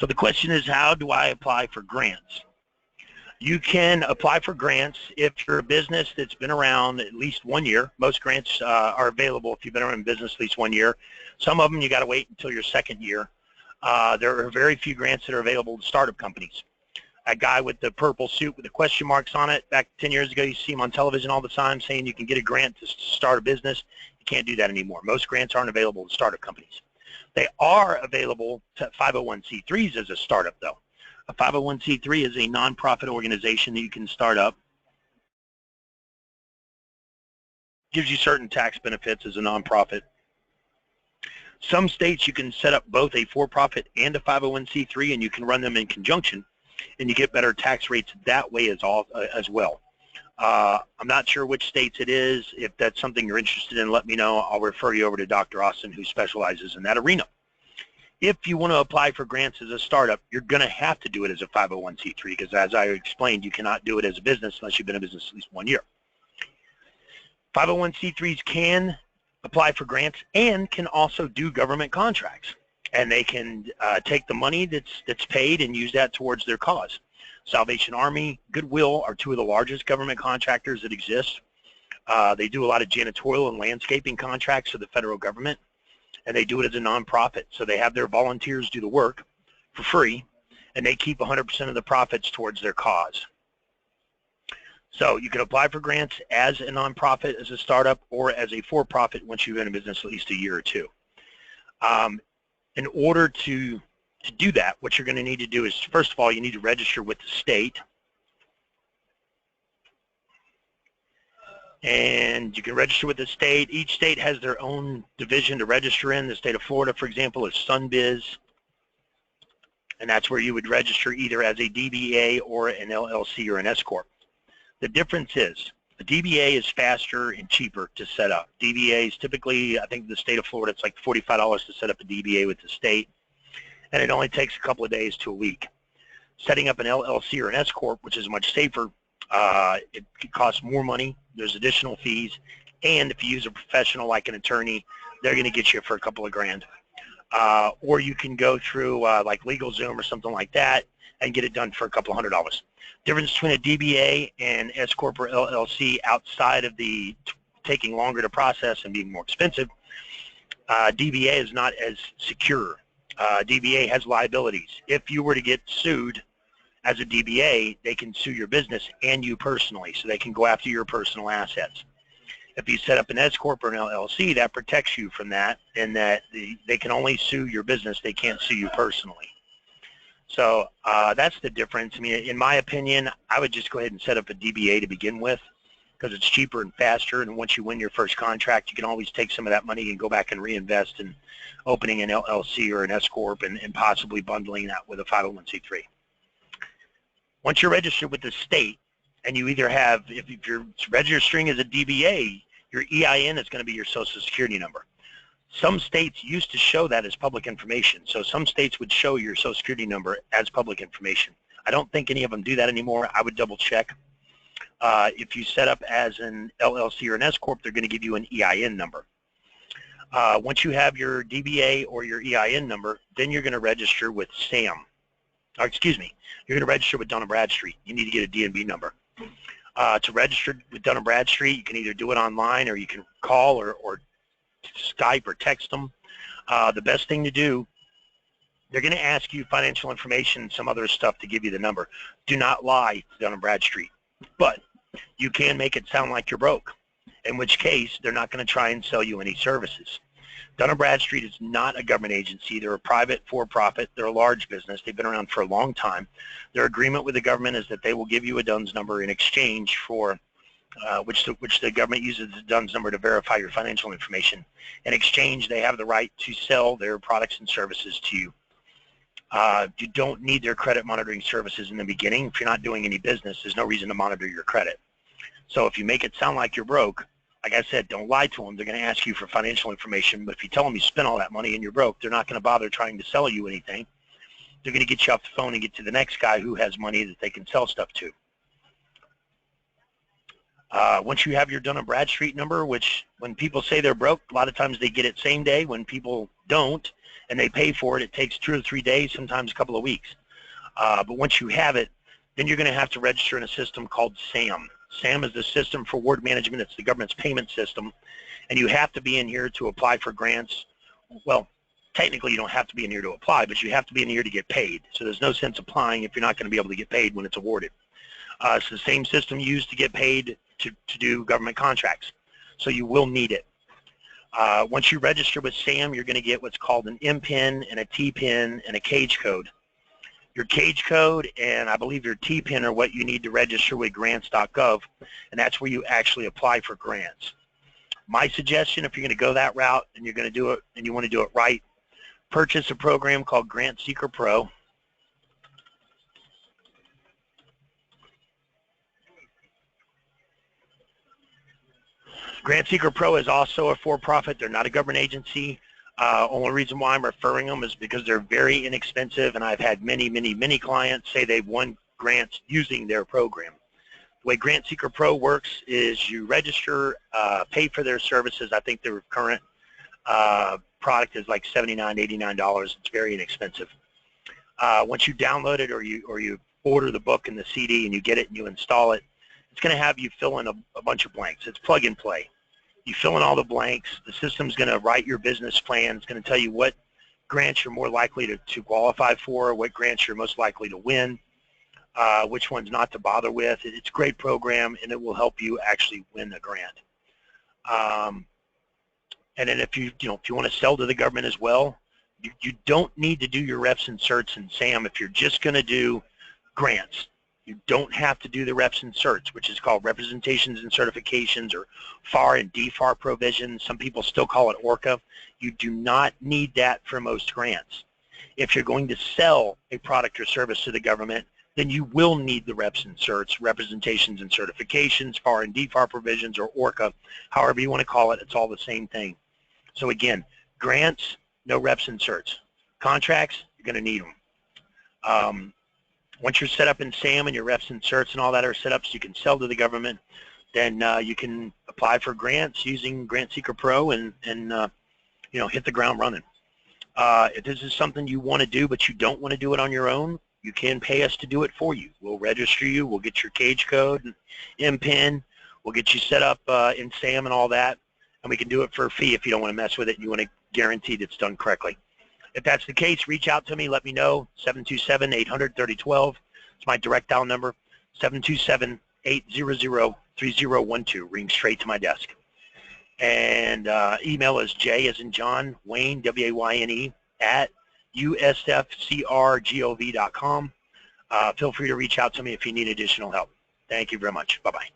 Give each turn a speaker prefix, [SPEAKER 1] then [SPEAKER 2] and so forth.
[SPEAKER 1] So the question is, how do I apply for grants? You can apply for grants if you're a business that's been around at least 1 year. Most grants are available if you've been around in business at least 1 year. Some of them you got to wait until your second year. There are very few grants that are available to startup companies. That guy with the purple suit with the question marks on it, back 10 years ago, you see him on television all the time saying you can get a grant to start a business. You can't do that anymore. Most grants aren't available to startup companies. They are available to 501c3s as a startup, though. A 501c3 is a nonprofit organization that you can start up. Gives you certain tax benefits as a nonprofit. Some states you can set up both a for-profit and a 501c3, and you can run them in conjunction, and you get better tax rates that way as well. I'm not sure which states it is. If that's something you're interested in, let me know. I'll refer you over to Dr. Austin, who specializes in that arena. If you want to apply for grants as a startup, you're going to have to do it as a 501c3 because, as I explained, you cannot do it as a business unless you've been in business at least 1 year. 501c3s can apply for grants and can also do government contracts, and they can take the money that's paid and use that towards their cause. Salvation Army, Goodwill are two of the largest government contractors that exist. They do a lot of janitorial and landscaping contracts for the federal government, and they do it as a nonprofit. So they have their volunteers do the work for free, and they keep 100% of the profits towards their cause. So you can apply for grants as a nonprofit, as a startup, or as a for-profit once you've been in business at least a year or two. In order to do that, what you're going to need to do is, first of all, you need to register with the state. And you can register with the state. Each state has their own division to register in. The state of Florida, for example, is SunBiz. And that's where you would register either as a DBA or an LLC or an S-Corp. The difference is a DBA is faster and cheaper to set up. DBA is typically, I think the state of Florida, it's like $45 to set up a DBA with the state. And it only takes a couple of days to a week. Setting up an LLC or an S-Corp, which is much safer, it costs more money. There's additional fees. And if you use a professional like an attorney, they're going to get you for a couple of grand. Or you can go through like LegalZoom or something like that and get it done for a couple $100. Difference between a DBA and S-Corp or LLC outside of the taking longer to process and being more expensive, DBA is not as secure. DBA has liabilities. If you were to get sued as a DBA, they can sue your business and you personally, so they can go after your personal assets. If you set up an S-Corp or an LLC, that protects you from that, in that they can only sue your business, they can't sue you personally. So that's the difference. I mean, in my opinion, I would just go ahead and set up a DBA to begin with because it's cheaper and faster, and once you win your first contract, you can always take some of that money and go back and reinvest in opening an LLC or an S-Corp and possibly bundling that with a 501c3. Once you're registered with the state, and you either have, if you're registering as a DBA, your EIN is going to be your Social Security number. Some states used to show that as public information. So some states would show your Social Security number as public information. I don't think any of them do that anymore. I would double check. If you set up as an LLC or an S-Corp, they're going to give you an EIN number. Once you have your DBA or your EIN number, then you're going to register with SAM. Or excuse me, you're going to register with Dun & Bradstreet. You need to get a DNB number. To register with Dun & Bradstreet, you can either do it online or you can call or Skype or text them. The best thing to do, they're going to ask you financial information and some other stuff to give you the number. Do not lie to Dun & Bradstreet, but you can make it sound like you're broke, in which case they're not going to try and sell you any services. Dun & Bradstreet is not a government agency. They're a private for-profit. They're a large business. They've been around for a long time. Their agreement with the government is that they will give you a DUNS number in exchange for which the government uses the DUNS number to verify your financial information. In exchange, they have the right to sell their products and services to you. You don't need their credit monitoring services in the beginning. If you're not doing any business, there's no reason to monitor your credit. So if you make it sound like you're broke, like I said, don't lie to them. They're going to ask you for financial information, but if you tell them you spent all that money and you're broke, they're not going to bother trying to sell you anything. They're going to get you off the phone and get to the next guy who has money that they can sell stuff to. Once you have your Dun & Bradstreet number, which when people say they're broke, a lot of times they get it same day. When people don't, and they pay for it. It takes 2 or 3 days, sometimes a couple of weeks. But once you have it, then you're going to have to register in a system called SAM. SAM is the System for Award Management. It's the government's payment system, and you have to be in here to apply for grants. Well, technically you don't have to be in here to apply, but you have to be in here to get paid. So there's no sense applying if you're not going to be able to get paid when it's awarded. It's the same system used to get paid to do government contracts. So you will need it. Once you register with SAM, you're going to get what's called an MPIN and a TPIN and a cage code. Your cage code and I believe your TPIN are what you need to register with grants.gov, and that's where you actually apply for grants. My suggestion, if you're going to go that route and you're going to do it and you want to do it right, purchase a program called Grant Seeker Pro. Grant Seeker Pro is also a for-profit. They're not a government agency. Only reason why I'm referring them is because they're very inexpensive, and I've had many clients say they've won grants using their program. The way Grant Seeker Pro works is you register, pay for their services. I think their current product is like $79, $89. It's very inexpensive. Once you download it or you order the book and the CD and you get it and you install it, it's going to have you fill in a bunch of blanks. It's plug and play. You fill in all the blanks. The system's going to write your business plan. It's going to tell you what grants you're more likely to qualify for, what grants you're most likely to win, which ones not to bother with. It's a great program, and it will help you actually win a grant. And then if you want to sell to the government as well, you don't need to do your reps and certs in SAM if you're just going to do grants. You don't have to do the reps and certs, which is called representations and certifications, or FAR and DFAR provisions. Some people still call it ORCA. You do not need that for most grants. If you're going to sell a product or service to the government, then you will need the reps and certs, representations and certifications, FAR and DFAR provisions, or ORCA, however you want to call it. It's all the same thing. So again, grants, no reps and certs. Contracts, you're going to need them. Once you're set up in SAM and your reps and certs and all that are set up so you can sell to the government, then you can apply for grants using Grant Seeker Pro and hit the ground running. If this is something you want to do but you don't want to do it on your own, you can pay us to do it for you. We'll register you. We'll get your cage code and MPIN. We'll get you set up in SAM and all that, and we can do it for a fee if you don't want to mess with it and you want to guarantee that it's done correctly. If that's the case, reach out to me. Let me know. 727-800-3012. It's my direct dial number. 727-800-3012. Ring straight to my desk. And email is J as in John, Wayne, W-A-Y-N-E, at USFCRGOV.com. Feel free to reach out to me if you need additional help. Thank you very much. Bye-bye.